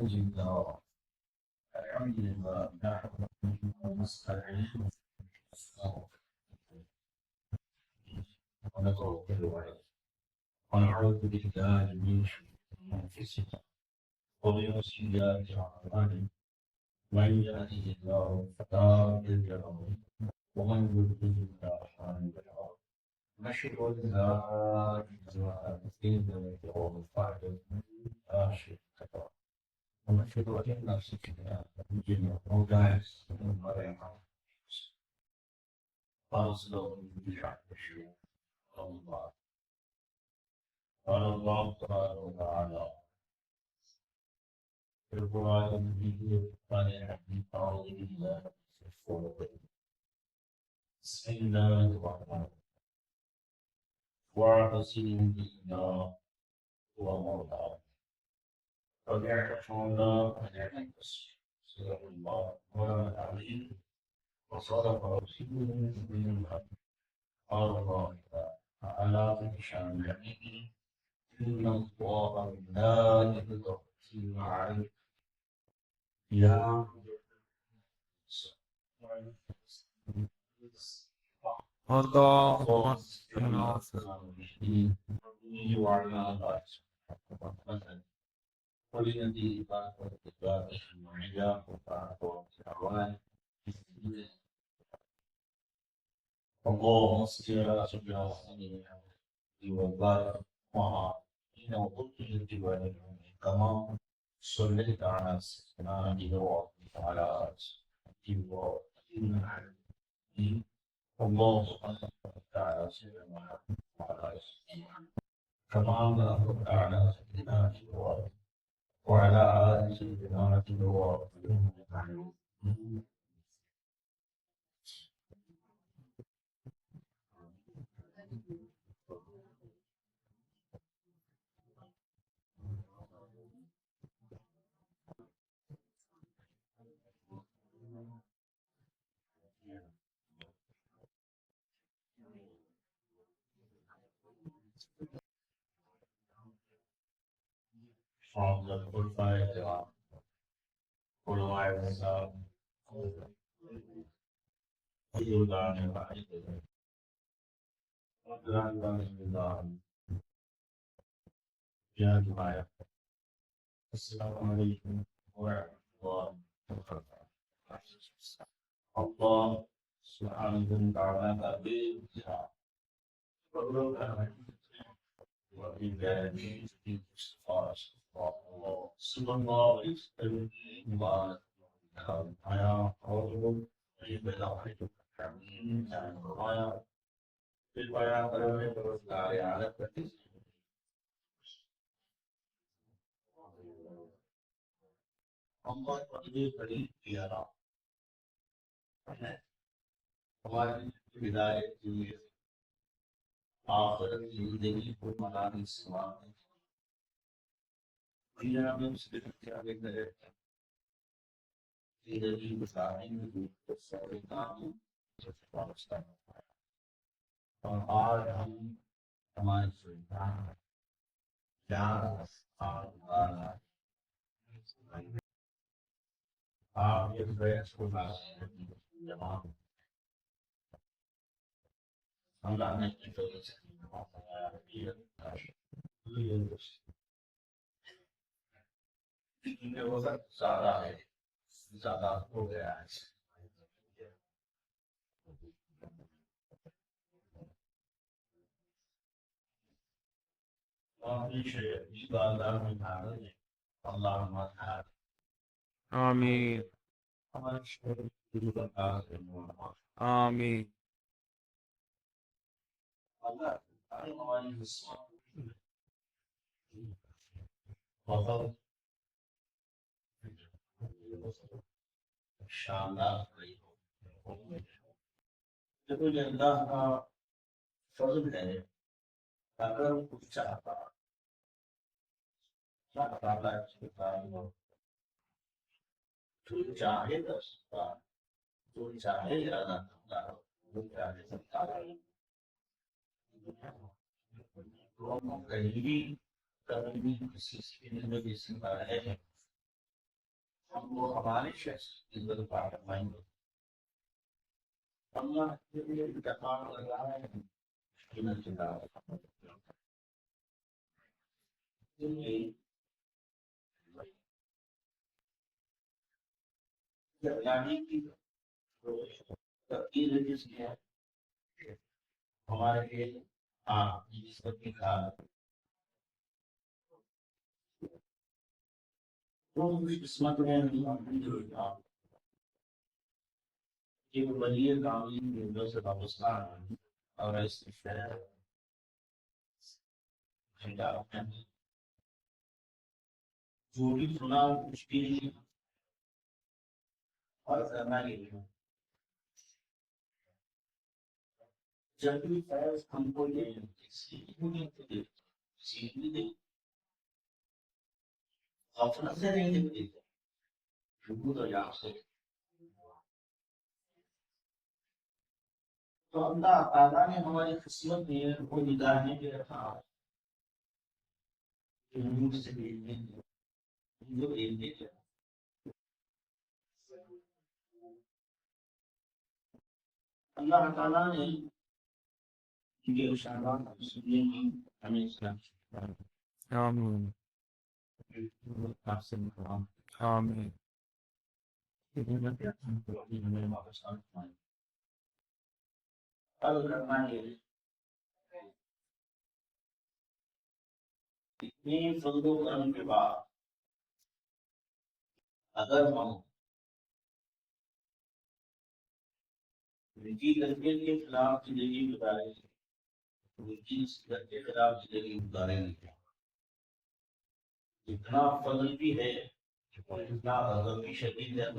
لله. الحمد لله نحمده ونستعينه ونتوكل عليه ونعوذ بالله من شرور انفسنا ومن سيئات اعمالنا من يهده الله فلا مضل له ومن يضلل فلا هادي له نشهد ان لا اله الا الله وحده لا شريك له ونشهد ان سيدنا نبينا مولانا مريم أصدق بالحق الشيء الله قال الله تعالى وتعالى في القرآن المجيد قال الحديث أعوذ بالله من الشيطان الرجيم بسم الله الرحمن الرحيم واعتصموا بالله هو مولانا فليعتصموا ونعم النصير صدق الله مولانا العظيم وصدق رسوله النبي الحق قال الله تعالى في شأن جميل إن الله لا يغفر فيما يا اللهم صل على والذي بعث الكتاب المعجم وفعل اللهم صل على سيدنا محمد وبارك إنه قلت للجبال كما صليت على سيدنا إبراهيم وعلى آل إبراهيم حميد اللهم صل على سيدنا محمد وعلى آل محمد كما باركت على سيدنا إبراهيم وعلى آل سيدنا إبراهيم حميد from the qualified polarized السلام عليكم ورحمة الله وبركاته. الله سبحانه وتعالى بالجهاد وإذا جئت فاش الله صلى الله عليه وسلم ويا قوم بلاغتك حميد ويا بالبيان على التكذيب الله قدير قريب پیارا ہماری ہدایت کے لیے آخرت کی زندگی کو منانے سوال دنیا میں صرف کیا کرے زندگی گزارنے میں سارے کام وابستہ اور آج ہم ہماری سلطان جان آپ کے فیض کو جواب اللہ نے کی طرف سے وقت زیادہ ہے زیادہ ہو گیا ہے اللہ آمين آمين شاندار جب اللہ کا فضل ہے اگر وہ کچھ چاہتا جو چاہے تو جو چاہے جو چاہے سکتا کہیں بھی کسی کی زندگی سے ہے ہم وہ ہمارے شخص کی عزت فرمائیں گے اللہ کے لیے انتقام لگا ہے مشکل چلا یعنی کہ تقدیر جس نے ہمارے لیے ہاں جس کو لکھا وہ قسمت میں یہ ولی کامل جو سے وابستہ ہے اور اس شہر جو بھی سنا کچھ بھی نہیں اور کرنا ہی نہیں جب بھی فیض ہم کو یہ سیکھنے دے غفلت سے نہیں دیتے شکر تو یہاں سے تو اللہ تعالیٰ نے ہماری قسمت میں وہ نگاہیں بھی رکھا نور سے بھیجنے جو بھیجنے کے اللہ تعالیٰ نے یہ اشارات سننے کی ہمیں اسلام آمین آپ سے مقام آمین ہمیں واپس آئیں اتنی فضل و کرم کے بعد اگر ہم نجی درجے کے خلاف زندگی گزاریں نجی درجے کے خلاف زندگی گزاریں گے اتنا فضل بھی ہے اتنا غضب بھی شدید ہے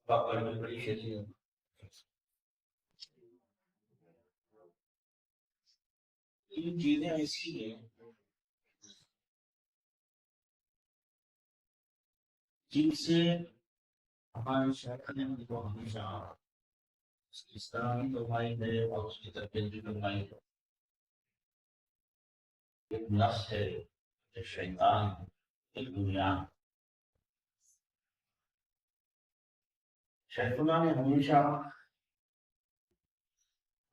پکڑ میں بڑی شدید ہے یہ چیزیں ایسی ہیں جن سے ہمارے شیخ نے ہم کو ہمیشہ اس طرح کی فرمائی ہے اور اس کی تربیت بھی فرمائی ہے ایک نفس ہے ایک شیطان ہے ایک دنیا شیخنا نے ہمیشہ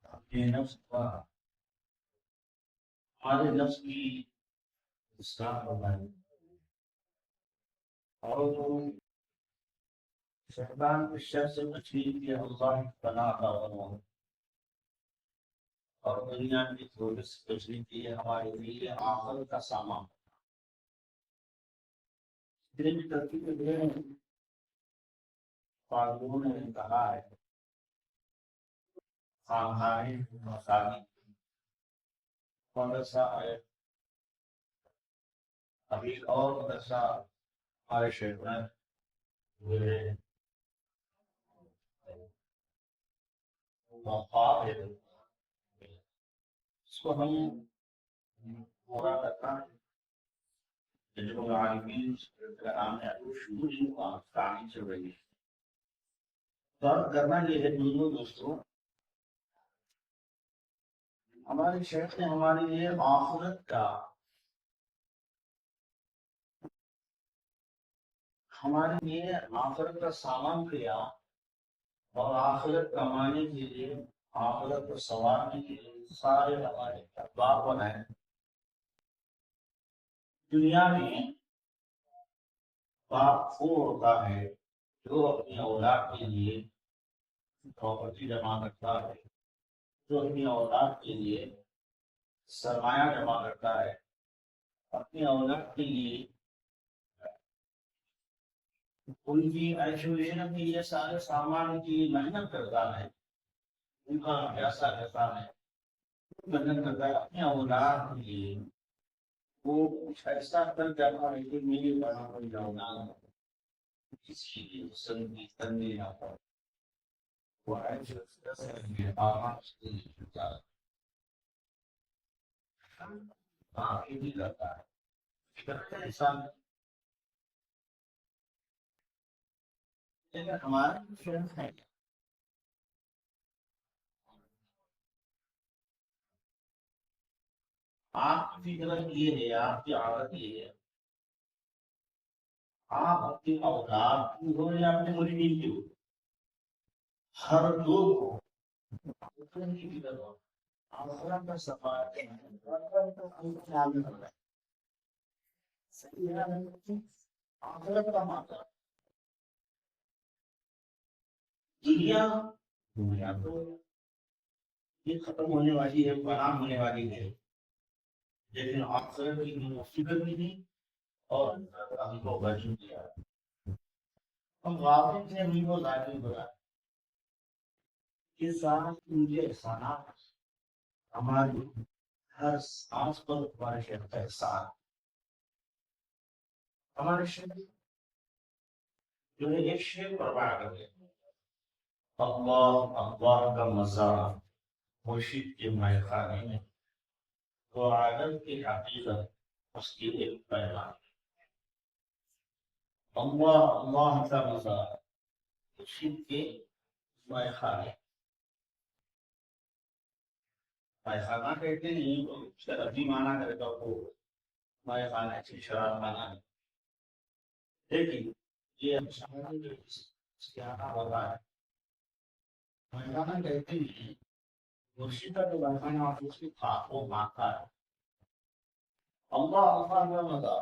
اپنے نفس کا ہمارے نفس کی اصلاح فرمائی اور شیطان اس شر سے تشریف کی اللہ پناہ کا عنوان اور دنیا کی تھوڑی سی تشریف کی ہمارے لیے آخر کا سامان دل کی ترتیب میں فاضلوں نے کہا ہے خانخانے مساجد مدرسہ ہے ابھی اور مدرسہ ہمارے شہر میں ہوئے موقع ہے اس کو ہم پورا کرنا ہے جب العالمین کا نام ہے شروع ہی کہانی چل رہی ہے فرق کرنا یہ ہے دوستوں ہمارے شیخ نے ہمارے لیے آخرت کا ہمارے لیے آخرت کا سامان کیا اور آخرت کمانے کے لیے آخرت کو سنوارنے کے لیے سارے ہمارے اسباب بنائے دنیا میں باپ وہ ہوتا ہے جو اپنی اولاد کے لیے پراپرٹی جمع کرتا ہے جو اپنی اولاد کے لیے سرمایہ جمع کرتا ہے اپنی اولاد کے لیے ان کی ایجوکیشن کے لیے سارے سامان کی محنت کرتا ہے ان کا پیسہ رہتا ہے محنت کرتا ہے اپنے اولاد کے لیے وہ کچھ ایسا کر جاتا ہے کہ میری بڑا ہو جانا کسی کی سنگی کرنے آتا وہ آگے بھی کرتا ہے انسان لیکن ہمارا فرینڈ ہے آپ کی فکر یہ ہے آپ کی عادت یہ ہے آپ اپنی اولاد کی ہو یا اپنے مریدین کی ہو، ہر دو کو آخرت کا سفارت ہے، خیال میں رکھنا ہے۔ صحیح ہے، آخرت کا ماتا دنیا دنیا تو یہ ختم ہونے والی ہے، فنا ہونے والی ہے، لیکن آخرت کی ہم فکر بھی نہیں اور ہم کو بچوں کیا ہم غافل سے ہم کو ظاہر بنا یہ سارا مجھے احسانات ہماری ہر سانس پر ہمارے شہر کا احسان ہمارے شہر جو ہے ایک شیر پر بڑا کر گئے اللہ اخبار کا مزہ مرشد کے مائع خانے میں تو عالم کی حقیقت اس کی ایک پیغام اللہ کا مزہ مرشد کے مائع خانے مائع خانہ کہتے نہیں تو اس کا لفظی معنی کرے تو وہ مائع خانہ کی شراب خانہ لیکن یہ ہم سمجھیں گے اس کے آنا ہوگا مائع خانہ کہتے ہیں مرشد کا جو مائع خانہ آپ اس کی خاک و ماتا ہے اللہ کا مزہ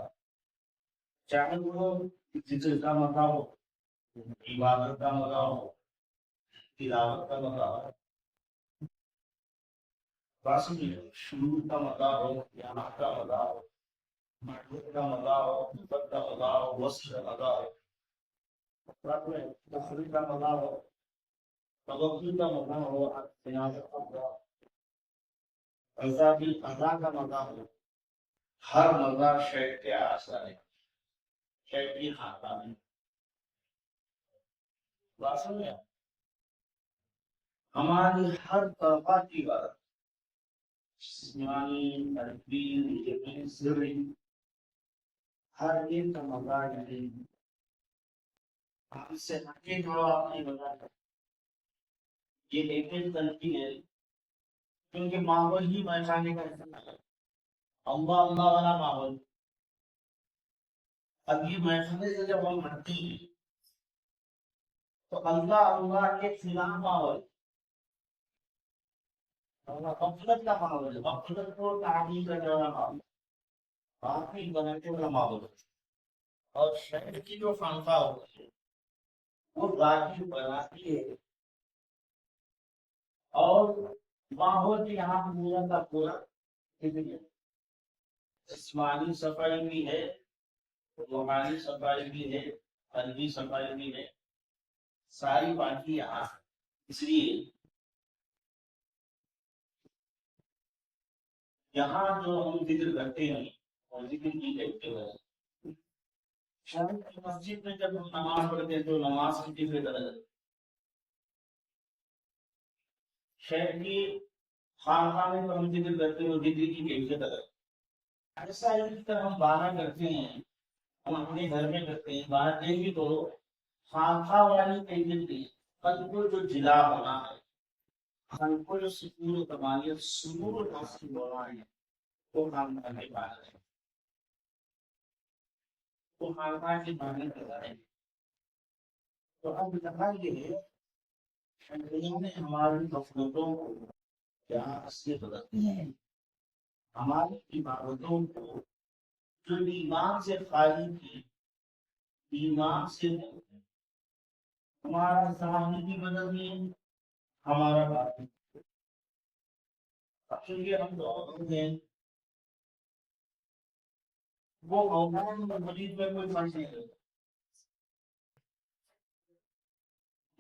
چاہے وہ ذکر کا مزہ ہو عبادت کا مزہ ہو تلاوت کا مزہ ہو شروع کا مزہ ہو قیامت کا مزہ ہو معرفت کا مزہ ہو محبت کا مزہ ہو وصل کا مزہ ہو تفریح کا مزہ ہو توقع کا مزہ ہو قیامت کا مزہ ہو عذابی ادا کا مزہ ہو ہر مزہ شیخ کے آسا ہے شیخ کی خاطہ میں واصل ہے ہماری ہر طرفہ کی بات جسمانی قلبی ذہنی سری ہر ایک کا مزہ ہے ہم سے ہٹے جو آپ نے بتایا یہ ایک ایک غلطی ہے کیونکہ ماحول ہی بچانے کا ہے اللہ اللہ والا ماحول اب یہ محفلے سے جب ہم ہٹتے ہیں تو اللہ اللہ کے خلاف ماحول غفلت کا ماحول ہے غفلت کو تعمیر کرنے والا ماحول باقی بنانے والا ماحول اور شہر کی جو خانقاہ ہوتی ہے وہ باقی بناتی ہے اور ماحول بھی یہاں پورا کا پورا جسمانی صفائی بھی ہے روحانی صفائی بھی ہے قلبی صفائی بھی ہے ساری باتیں یہاں اس لیے یہاں جو ہم ذکر کرتے ہیں اور ذکر کی کرتے ہیں شہر کی مسجد میں جب ہم نماز پڑھتے ہیں تو نماز کی فکر کرتے ہیں شہر کی خانقاہ میں ہم ذکر کرتے ہیں اور ذکر کی کیفیت کرتے ہیں ایسا ہی طرح ہم باہر کرتے ہیں ہم اپنے گھر میں کرتے ہیں باہر دیکھیں تو خانقاہ والی کیفیت نہیں قلب کو جو جلا ہونا ہے قلب کو جو سکون و تمانیت سرور حاصل ہونا ہے وہ خانقاہ کے باہر ہے وہ خانقاہ کے باہر کرتا ہے تو اب یہاں یہ شہریوں نے ہماری غفلتوں کو کیا سے بدلتی ہیں ہماری عبادتوں کو جو ایمان سے خالی تھی ایمان سے ہمارا ظاہر بھی بدل گیا ہمارا باطن اب چونکہ ہم دونوں ہیں وہ عوام مریض میں کوئی فرق نہیں کرتا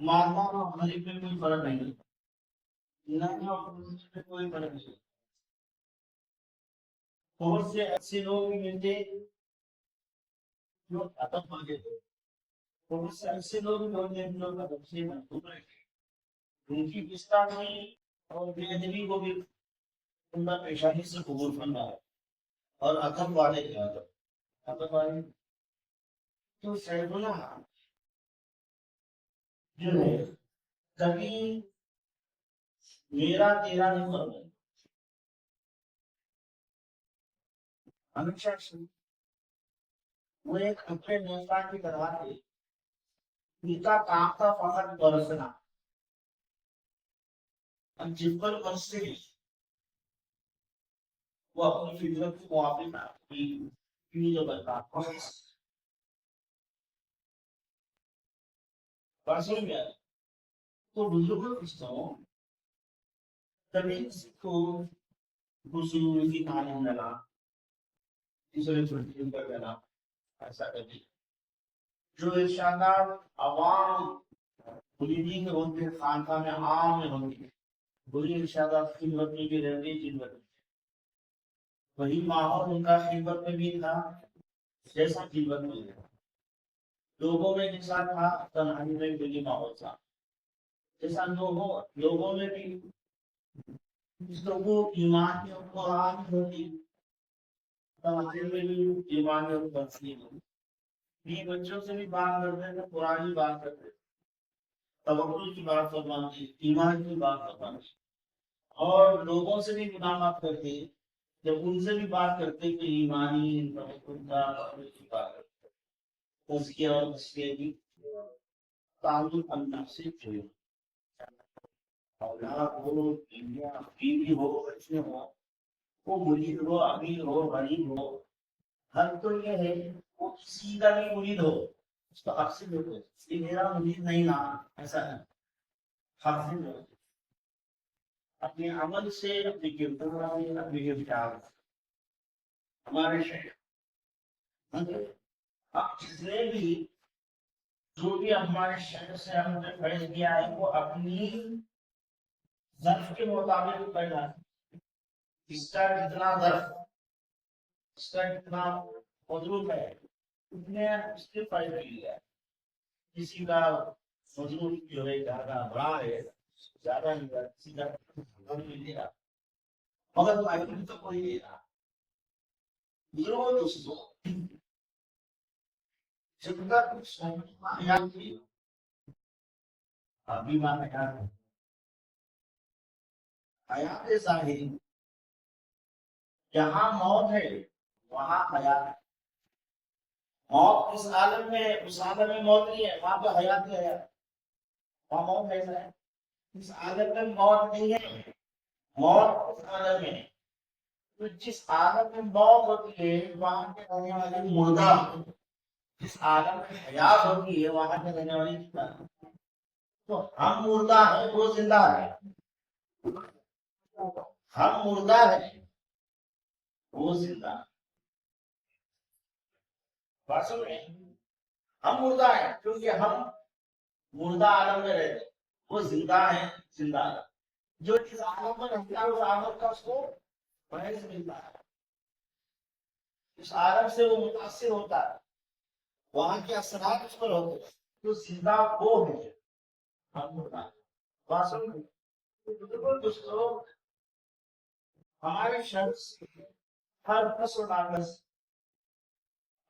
ماما اور غریب میں کوئی فرق نہیں کرتا نہ میں کوئی فرق نہیں بہت سے ایسے لوگ بھی ملتے جو ادب مانگے تھے بہت سے ایسے لوگ بھی ہوتے ہیں جو ادب سے محبوب رہتے ان کی گستاخی اور بے ادبی کو بھی ان کا پیشانی سے قبول کرنا ہے اور ادب والے کے ادب والے تو سیدنا جو ہے کبھی میرا تیرا نہیں کرنا ہمیشہ وہ ایک اپنے دوستان کی طرح تھے، ان کا کام تھا فقط برسنا، اور جن پر برسے وہ اپنی فطرت کے موافق اپنی جو بتا برسوں میں تو بزرگوں کو کبھی کسی کو خوشی کی کہانی لگا، دوسرے چھوٹی کر دینا، ایسا کبھی جو ارشادات عوام مریدی کے ہوتے خانقاہ میں عام میں ہوتی بری ارشادات خدمت میں بھی رہتی خدمت میں وہی ماحول ان کا خدمت میں بھی تھا جیسا خدمت میں تھا، لوگوں میں جیسا تھا تنہائی میں بھی ماحول تھا جیسا لوگوں میں بھی لوگوں ایمان کے اوپر عام ہوتی تنہائی میں بھی ایمان کے اوپر تسلیم ہوتی، یہ بچوں سے بھی بات کرتے تھے، پرانی بات کرتے تھے، توکل کی بات فرماتی، ایمان کی بات فرماتی، اور لوگوں سے بھی مداحمت کرتے، جب ان سے بھی بات کرتے کہ ایمانی توکل کا کی بات کرتے، اس کے اور اس کے بھی تعلق اللہ سے جڑے، اولاد ہو، بیوی ہو، بچے ہو، وہ مرید ہو، امیر ہو، غریب ہو، ہر تو یہ ہے وہ کسی کا بھی مرید ہو اس کو حاصل ہو، یہ میرا مرید نہیں نا، ایسا ہے حاصل ہو اپنے عمل سے، اپنے کردار سے، اپنے کردار ہمارے شہر جس نے بھی جو بھی ہمارے شہر سے ہم نے فیض کیا ہے وہ اپنی ظرف کے مطابق پیدا، اس کا جتنا ظرف، اس کا جتنا مضروب ہے اتنے اس کے فائدے لیا ہے، کسی کا مضروب جو ہے زیادہ بڑا ہے زیادہ نہیں ہے، کسی کا نہیں لے رہا مگر فائدے تو کوئی لے رہا ضرور اس کو ابھی مانا حیات ظاہری جہاں موت ہے وہاں حیات ہے، موت اس عالم میں، اس عالم میں موت نہیں ہے، وہاں پہ حیات ہی حیات، وہاں موت ایسا ہے، اس عالم میں موت نہیں ہے، موت اس عالم میں، تو جس عالم میں موت ہوتی ہے وہاں کے رہنے والے مردہ، جس عالم میں حیات ہوتی ہے وہاں کے رہنے والی زندہ، تو ہم مردہ ہے وہ زندہ ہے، ہم مردہ ہے وہ زندہ، بات سن رہے ہیں؟ ہم مردہ ہیں کیونکہ ہم مردہ عالم میں رہتے، وہ زندہ ہے زندہ ہے، جو جس عالم میں رہتا ہے اس عالم کا اس کو فیض ملتا ہے، اس عالم سے وہ متاثر ہوتا ہے، وہاں کے اثرات اس پر ہوتے ہیں، تو زندہ وہ ہے ہم مردہ ہیں، بات سن رہے ہیں؟ بالکل دوستو ہمارے شخص ہر نسل ناقص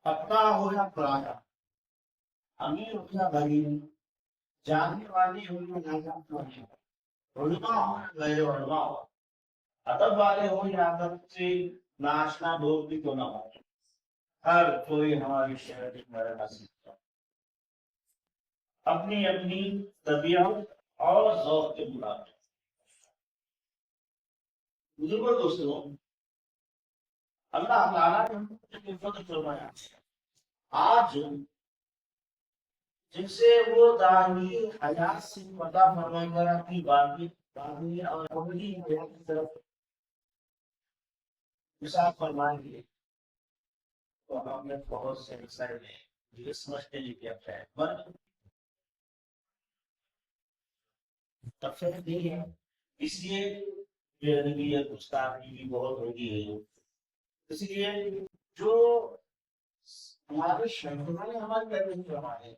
اپنا ہو یا پرانا، امیر ہو یا غریب، جاننے والے ہو یا ناجاننے والے، علماء ہو یا غیر علماء ہو، ادب والے ہو یا ادب سے ناشنا لوگ بھی کیوں نہ ہو، ہر کوئی ہماری شہر میں نصیب اپنی اپنی طبیعت اور ذوق کے مطابق، بزرگوں دوستوں اللہ تعالیٰ نے فضل فرمایا آج جن سے وہ داخلی حیات سے پتہ فرما کر اپنی باقی اور عملی حیات کی طرف مثال فرمائیں گے تو ہم نے بہت سے مسائل ہیں یہ سمجھتے ہیں کہ اب ہے پر تفصیل نہیں ہے، اس لیے بے ادبی یا گستاخی بھی بہت ہوگی ہے، اس لیے جو ہمارے شہروں نے ہمارے کرنے کی ہمارے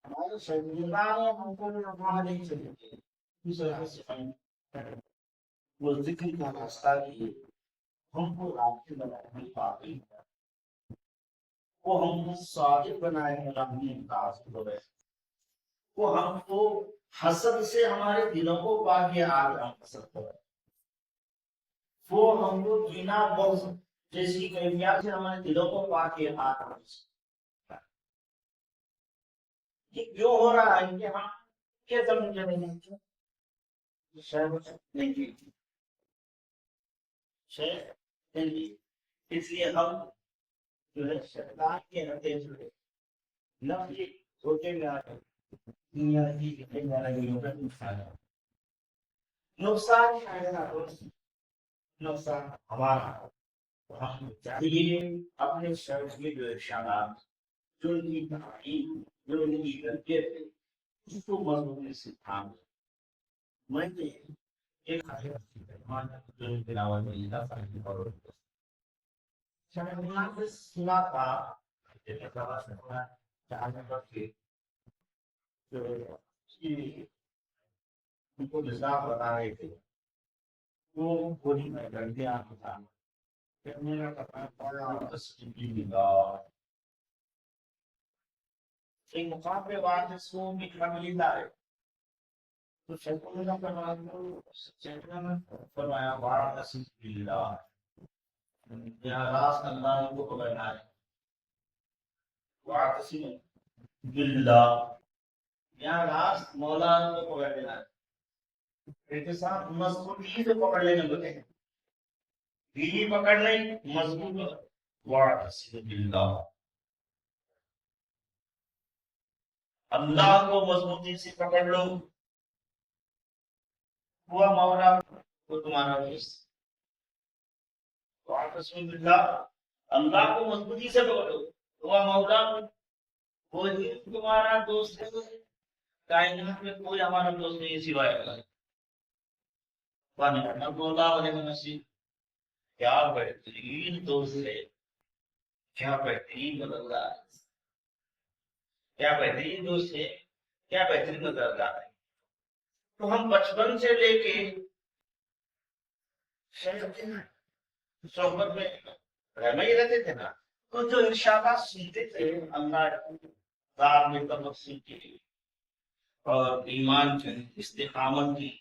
ہمارے شہریوں ہم کو وہاں نہیں چلے اس وجہ سے وہ ذکر کا راستہ کی ہم کو رابطے بنانے پاگل وہ ہم کو صادق بنائے ہیں اپنی امتاز کو وہ ہم کو حسد سے ہمارے دلوں کو پاکے آگ ہم حسد کو وہ ہم کو بنا بغض جیسی کیفیات سے ہمارے دلوں کو پاکے آگ یہ کیوں ہو رہا ہے کہ ہم کیا سمجھ رہے ہیں نہیں جی نہیں جی اس لیے ہم جو ہے شیطان کے رتے سے لفظ سوچیں گے دنیا کی کتنے زیادہ نقصان ہے نقصان نقصان ہمارا ہم چاہیے اپنے شرط کے جو ارشادات جو ان کی تعلیم جو ان کی تربیت ہے اس کو مضبوطی سے تھام میں نے ایک جو تلاوت میں لکھا تھا اور شاید سنا تھا ان کو نظام بتا رہے تھے وہ پوری میں گھنٹے آپ تھا میرا پتا پڑا ایک مقام پہ بات اس کو بھی فیملی دار تو شیطان کا فرمایا وارث باللہ یا راست اللہ کو پکڑنا ہے وارث باللہ یا راست مولا کو پکڑ لینا ہے احتساب مضبوطی سے پکڑ لینے بولے دلی پکڑ لیں مضبوط وارث باللہ اللہ کو مضبوطی سے پکڑ لو ہوا مولا وہ تمہارا دوست اللہ کو مضبوطی سے پکڑو ہوا مولا وہ تمہارا دوست ہے کائنات میں کوئی ہمارا دوست نہیں سوائے اللہ مولا علیہ نصیب کیا بہترین دوست ہے کیا بہترین مددگار ہے کیا بہترین دوست ہے کیا بہترین مددگار ہے تو ہم بچپن سے لے کے صحبت میں رہنا ہی رہتے تھے نا تو جو ارشادات سنتے تھے اللہ دار میں تمسک کی اور ایمان کی استقامت کی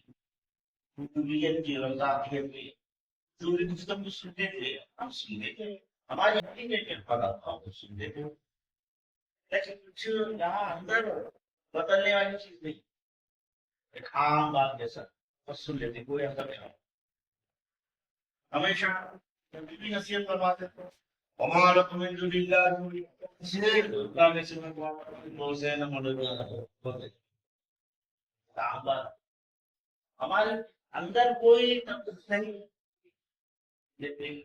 ربوبیت کی رضاقیت کی جو بھی سنتے تھے ہم سنتے تھے ہماری حقیقت کے فقط ہم سنتے تھے لیکن کچھ یہاں اندر بدلنے والی چیز نہیں ایک عام بات جیسا بس سن لیتے کوئی اثر نہیں ہمیشہ بھی نصیحت فرماتے تھے ہمارا من دون اللہ ہمارے اندر کوئی تقدس نہیں لیکن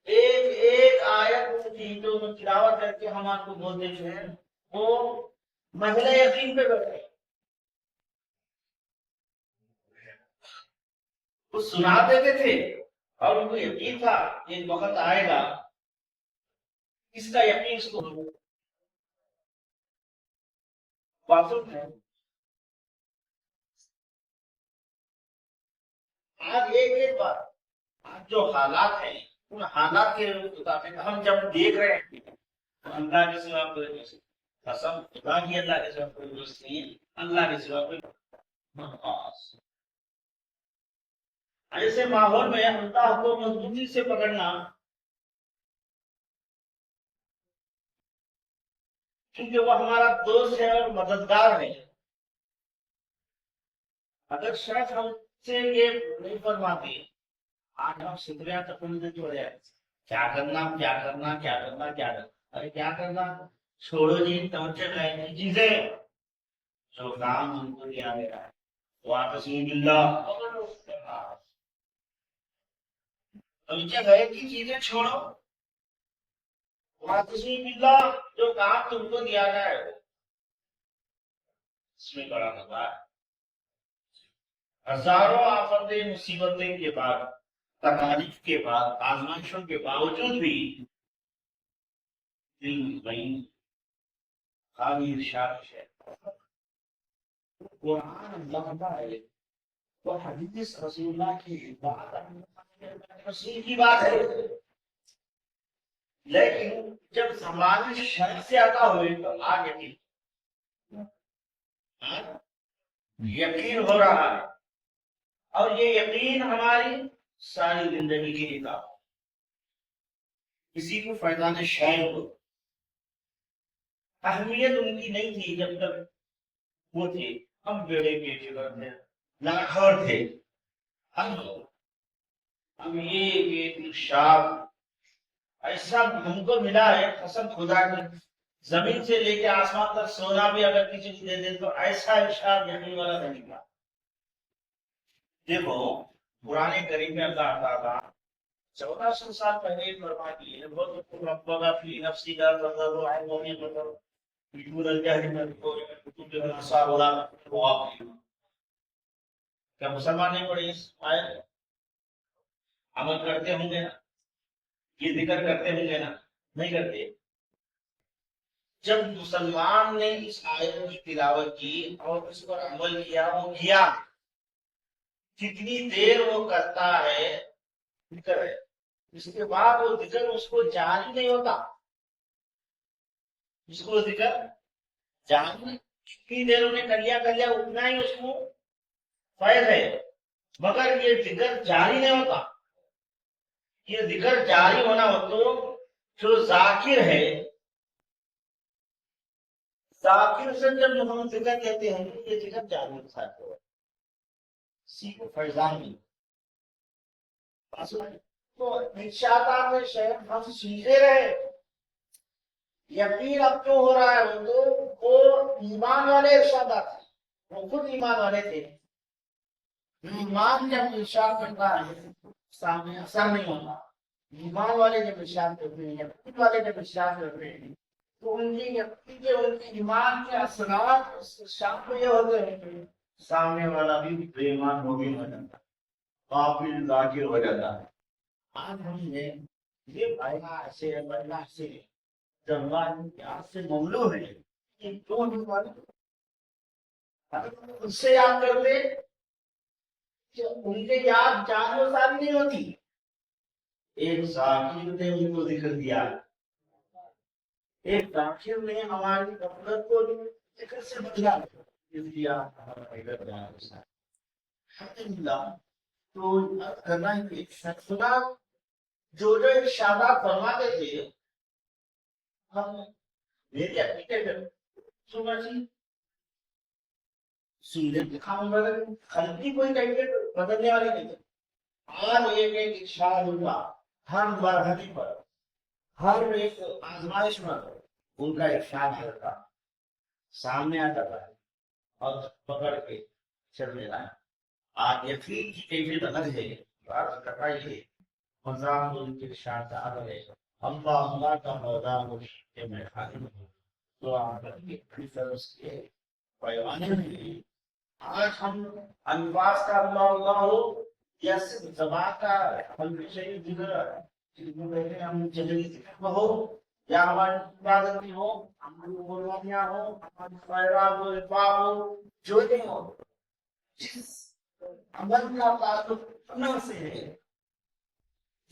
ایک ایک آیت کی جو تلاوت کر کے ہم آپ کو بولتے ہیں وہ محل یقین پہ بیٹھے وہ سنا دیتے تھے اور ان کو یقین تھا ایک وقت آئے گا اس کا یقین اس کو واضح ہے آج ایک بات آج جو حالات ہیں ان حالات کے مطابق ہم جب دیکھ رہے ہیں اللہ کے سوا کوئی قسم خدا کی اللہ کے سوا کوئی دوست نہیں ہے اللہ کے سوا کوئی ایسے ماحول میں اللہ کو مضبوطی سے پکڑنا کیونکہ وہ ہمارا دوست ہے اور مددگار ہے اگر شاید ہم سے یہ نہیں فرماتے آج ہم شکریہ تقریبا جوڑے کیا کرنا کیا کرنا کیا کرنا کیا کرنا ارے کیا کرنا چھوڑو جی توجہ رہنے چیزیں جو کام ہم کو کیا گیا ہے واقعی باللہ توجہ گئے کی چیزیں چھوڑو واقعی باللہ جو کام تم کو دیا گیا ہے اس میں بڑا مزہ ہے ہزاروں آفتیں مصیبتیں کے بعد تکالیف کے بعد آزمائشوں کے باوجود بھی دل مطمئن خالی ارشاد ہے قرآن اللہ کا ہے وہ حدیث رسول اللہ کی بات رسول کی بات ہے لیکن جب زمان شر سے آتا ہوئے تو آگے یقین ہو رہا ہے اور یہ یقین ہماری ساری زندگی کی کتاب کسی کو فیضان شعر ہو اہمیت ان کی نہیں تھی جب تک وہ تھے. ہم بیڑے کے جگر تھے, لاکھور تھے. ہم ایک ارشاد ایسا ہم کو ملا ہے قسم خدا کی, زمین سے لے کے آسمان تک سونا بھی اگر کسی کو دے دے تو ایسا ارشاد یقین والا نہیں ملا. دیکھو پرانے کریم میں اللہ تعالیٰ 1400 سال پہلے فرما دیے بہت ربنا فی نفسی کا تضرع وخیفۃ بدون الجهر من القول والكتب والابصار ولا تخافوا. کیا مسلمان نہیں پڑھے اس آیت عمل کرتے ہوں گے نا, یہ ذکر کرتے ہوں گے نا, نہیں کرتے. جب مسلمان نے اس آیت کی تلاوت کی اور اس پر عمل کیا, وہ کیا کتنی دیر وہ کرتا ہے ذکر ہے, اس کے بعد وہ ذکر اس کو جاری نہیں ہوتا. اس کو ذکر جاری کتنی دیر انہیں کر لیا اتنا ہی اس کو فائد ہے, مگر یہ ذکر جاری نہیں ہوتا. یہ ذکر جاری ہونا ہو تو جو ذاکر ہے, ذاکر سے جب ہم ذکر کہتے ہیں یہ ذکر جاری ہوتا ہے فیضان میں. تو ارشادات شیخ ہم سیکھے رہے. یقین اب جو ہو رہا ہے وہ ایمان والے ارشادات ہیں, وہ خود ایمان والے تھے. ایمان جب ارشاد کرتا ہے سامنے اثر نہیں ہوتا. ایمان والے جب ارشاد کرتے ہیں, یقین والے جب ارشاد کرتے ہیں تو ان کی یقین کے ان کے ایمان کے اثرات اس ارشاد میں یہ ہوتے ہیں کہ سامنے والا بھی بے ایمان مومن ہو جاتا ہے, غافل ذاکر ہو جاتا ہے. آج ہم نے یہ بھائینا سے بڑھنا سے جنوان پیار سے مولو ہے کہ کیوں نہیں مانے اس سے یاد کرتے کہ ان کے یاد جان و ساری نہیں ہوتی. ایک ذاکر نے ان کو ذکر دیا, ایک ذاکر نے ہماری غفلت کو ذکر سے بچا دیا. تو کرنا ایک شخصنا جو ارشادات فرماتے تھے, ہم میری اپلیکیشن سیدھے دکھاؤں گا خلقی کوئی کہیں بدلنے والی نہیں ہے. آج ایک ارشاد ہوگا ہر مرحلے پر, ہر ایک آزمائش پر ان کا ارشاد ہوگا سامنے آ جاتا ہے اور پکڑ کے چل لینا ہے. آج یقین کی کیفیت الگ ہے. بات کٹائیے مزاح ان کے ارشاد الگ ہے. اللہ کا موضوع کہ میں خالم ہوں تو آپ کی طرف سے پیوانے میں آج ہم انواز کا اللہ ہو یا صرف زبان کا ہمیشہ ذکر ہم جلدی ذکر ہو یا ہماری عبادت میں ہو, ہماری قربانیاں ہو, ہماری خیرات و رفاع ہو, جو بھی ہو, جس عمل کا تعلق اللہ سے ہے,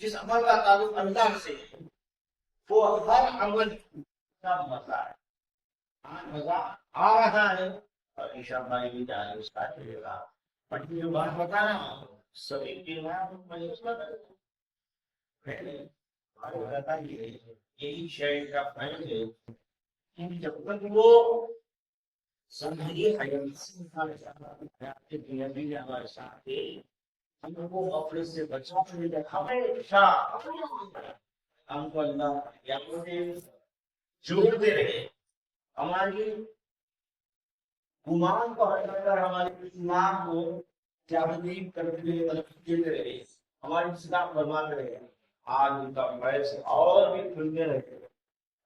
جس عمل کا تعلق اللہ سے ہے وہ ہر عمل کا مزہ ہے. آج مزہ آ رہا ہے اور انشاءاللہ یہ بھی جائے اس کا چلے گا. پٹی جو بات بتا رہا ہوں سبھی کے یہی شہر کا فائد ہے کہ جب تک وہ ہمارے ساتھ ہم کو اپنے سے بچا ہمیشہ ہم کو اللہ یا جوڑتے رہے, ہماری گمان کو ہٹا کر ہمارے ایمان کو تبدیل کرتے رہے, ہماری اصلاح فرماتے رہے. آج ان کا فیض اور بھی کھلتے رہے.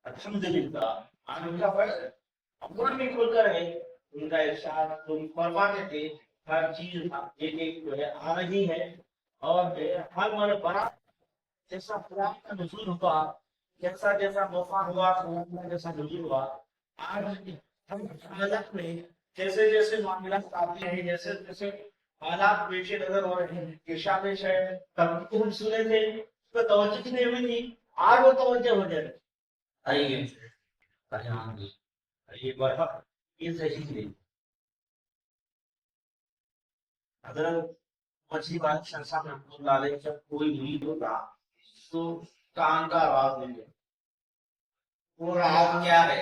الحمدللہ آج ان کا فیض اور بھی کھل کر رہے. ان کا ارشاد تم فرماتے تھے ہر چیز ایک ایک جو ہے آ رہی ہے اور ہر ہمارے بڑا جیسا قرآن کا نزول ہوا, جیسا جیسا موقع ہوا جیسا نزول ہوا, آج ہم حالت میں جیسے جیسے معاملات آتے ہیں, جیسے جیسے حالات پیش نظر ہو رہے ہیں کہ شامل شہر تب ہم سنے تھے اس پہ توجہ نہیں ہوئی تھی, آج وہ توجہ ہو جائے. آئیے برحق یہ صحیح ہے. حضرت مچھلی بات شرسا رحمۃ اللہ علیہ جب کوئی مرید ہوتا تو کان کا آواز نہیں ہے. وہ راز کیا ہے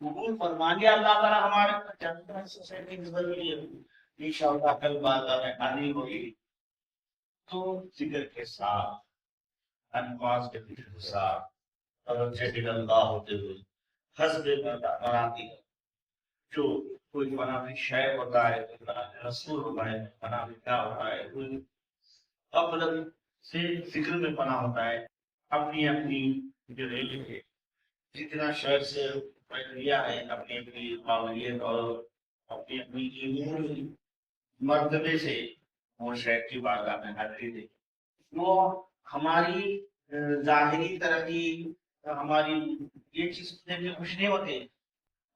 قبول فرما لیا اللہ تعالیٰ ہمارے جنت سوسائٹی کی ضروری ہے انشاءاللہ کل بات آنی ہوگی تو ذکر کے ساتھ انفاظ کے ذکر کے ساتھ توجہ اللہ ہوتے ہوئے حسب مناتی جو کوئی منافی شے ہوتا ہے رسول ہوتا ہے منافی کیا ہوتا ہے کوئی اپنے سے ذکر میں پناہ ہوتا ہے اپنی اپنی جو ہے جتنا شہر سے لیا ہے اپنی اپنی قابلیت اور اپنی اپنی علمی مرتبے سے وہ شہر کی بارگاہ میں حاضری دے وہ ہماری ظاہری ترقی ہماری یہ چیز دیکھ کے خوش نہیں ہوتے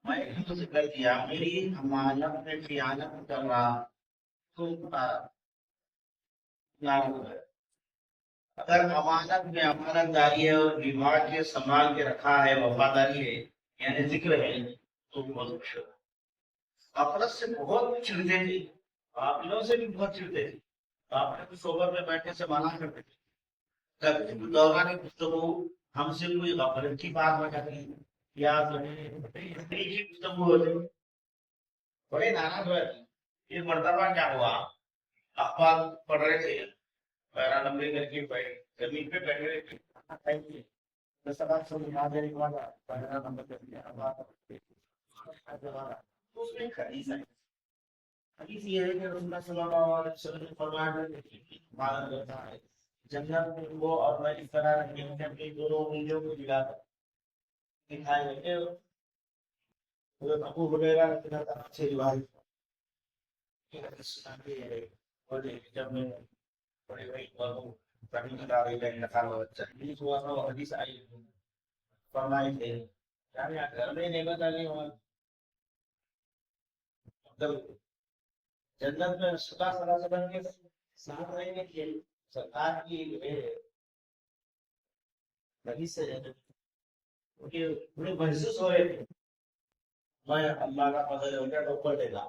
میں ایک تو ذکر کیا میری امانت میں خیانت کر رہا تو اگر امانت میں امانت داری ہے اور بیمار کے سنبھال کے رکھا ہے وفاداری ہے یعنی ذکر ہے تو بہت خوش ہو اپنت سے بہت چڑھتے تھے قافلوں سے بھی بہت چڑھتے تھے آپ نے صحبت میں بیٹھنے سے منع کرتے تھے کبھی دوران گفتگو ہم سے کوئی غفلت کی بات ہو جاتی یا کی گفتگو ہوتی بڑے ناراض ہوئے یہ مرتبہ کیا ہوا اخبار پڑھ رہے تھے پیرا نمبر کر کے زمین پہ بیٹھے رہے اس میں حدیث ہے حدیث یہ ہے کہ رسول اللہ صلی اللہ علیہ وسلم نے فرمایا جنت میں وہ اور میں اس طرح رکھیں کہ اپنی دونوں انگلیوں کو ملا کر دکھائے گئے حضرت ابو ہریرہ رضی اللہ عنہ سے روایت اور جب میں بڑے بڑے بڑوں زمین داری کا انتقال ہوا چلیس ہوا تھا وہ حدیث آئی فرمائے تھے یعنی گھر میں نعمت آگئی ہوا جنت میں صلی اللہ علیہ وسلم کے ساتھ رہنے کے سرکار کی حدیث سے انہیں محسوس ہو رہے تھے میں اللہ کا فضل ہو گیا ڈوپر دے گا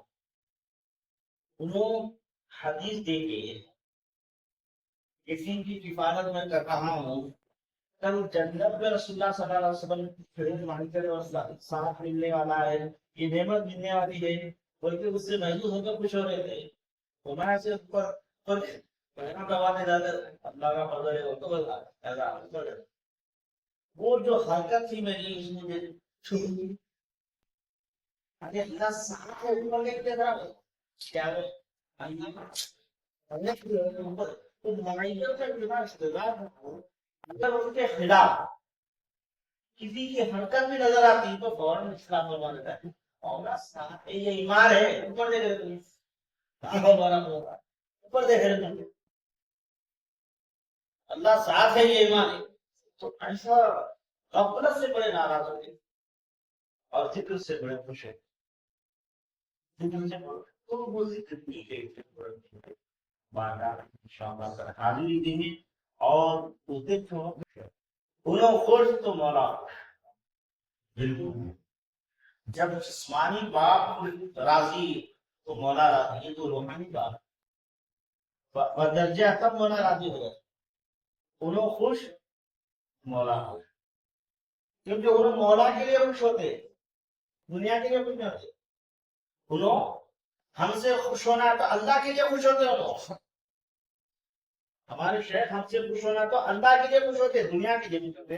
انہوں حدیث دے کے کسی کی کفالت میں کر رہا ہوں کل جنت میں رسول اللہ صلی اللہ علیہ وسلم پھر مانتے اور ساتھ ملنے والا ہے یہ نعمت ملنے والی ہے بلکہ اس سے محسوس ہو کر خوش ہو رہے تھے تو میں سے پر پہنا دبانے جاتے اللہ کا فضل ہے وہ تو بتا وہ جو حرکت تھی میری اس میں چھوڑی ارے اللہ ساتھ ہے اوپر کے کیا طرح کیا ہے اللہ کی اوپر تو معیت کا بنا استدار اگر ان کے خلاف کسی کی حرکت بھی نظر آتی تو فوراً اسلام میں مان لیتا ہے اور ساتھ یہ ایمان ہے اوپر دیکھ رہے تم اوپر دیکھ رہے تم اللہ ساتھ ہے یہ ایمان ہے تو ایسا غفلت سے بڑے ناراض ہوتے اور ذکر سے بڑے خوش ہے ذکر سے تو وہ ذکر کی ہے بارگاہ انشاءاللہ کر حاضری دیں اور اس دن چھوڑو انہوں خوش تو مولا بالکل جب جسمانی باپ راضی تو مولا راضی یہ تو روحانی باپ درجہ تب مولا راضی ہو جائے انہوں خوش مولا خوش کیونکہ انہوں مولا کے لیے خوش ہوتے دنیا کے لیے خوش نہیں ہوتے انہوں ہم سے خوش ہونا ہے تو اللہ کے لیے خوش ہوتے انہوں ہمارے شیخ ہم سے خوش ہونا تو اللہ کے لیے خوش ہوتے دنیا کے لیے خوش ہوتے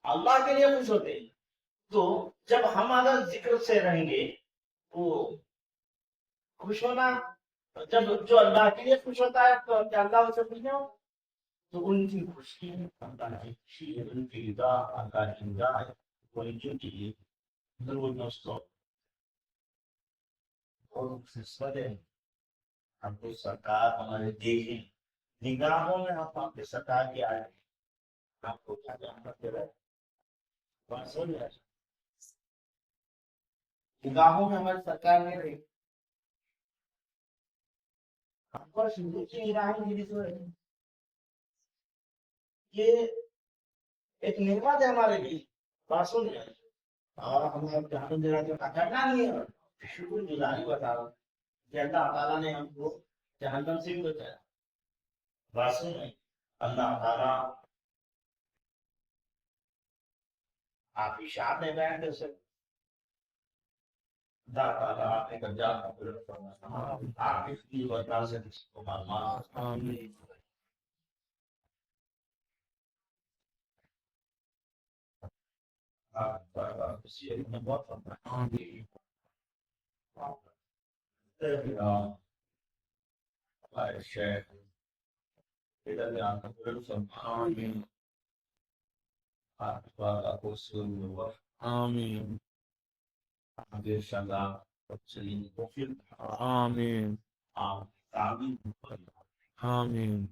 اللہ کے لیے خوش ہوتے تو جب ہم اگر ذکر سے رہیں گے تو خوش ہونا جب جو اللہ کے لیے خوش ہوتا ہے تو کیا اللہ اسے خوش نہیں ہو تو ان کی خوشی اللہ کی خوشی ہے ان کی رضا اللہ کی رضا ہے کوئی جو چیز ضرور دوستوں اور نسبت ہے ہم کو سرکار ہمارے دیکھیں نگاہوں میں ہم آپ کے سرکار کی آئے آپ کو کیا جان کرتے رہے بات سن رہے نگاہوں میں ہمارے سرکار میں رہے ہم پر شروع کی نگاہیں میری تو ہے یہ ایک نعمت ہے ہمارے لیے بات سن رہے اور ہم آپ جہاں دے رہے کرنا نہیں ہے شکر گزاری بتا رہا ہوں کہ اللہ تعالیٰ نے ہم کو جہنم سے بھی بچایا بات سن رہے اللہ تعالیٰ آپ کی شاعت میں بیان کر سکتے Dapat ating kerja bersama aktif di batasi pemahaman. Amin. Apa sih yang membuat Amin. baik share kita yang bersama Amin. apa aku semua Amin. hadir sana seling profil Amin. kami Amin.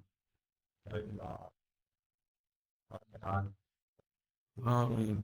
Amin.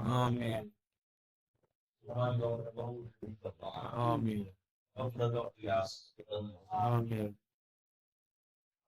Amin. Amin. Amin.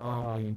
Amin.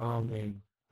Amin.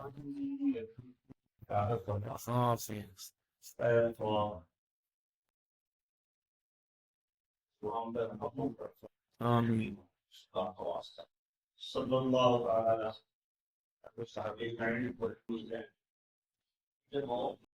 Amin. Amin. Sallallahu alaihi wasallam.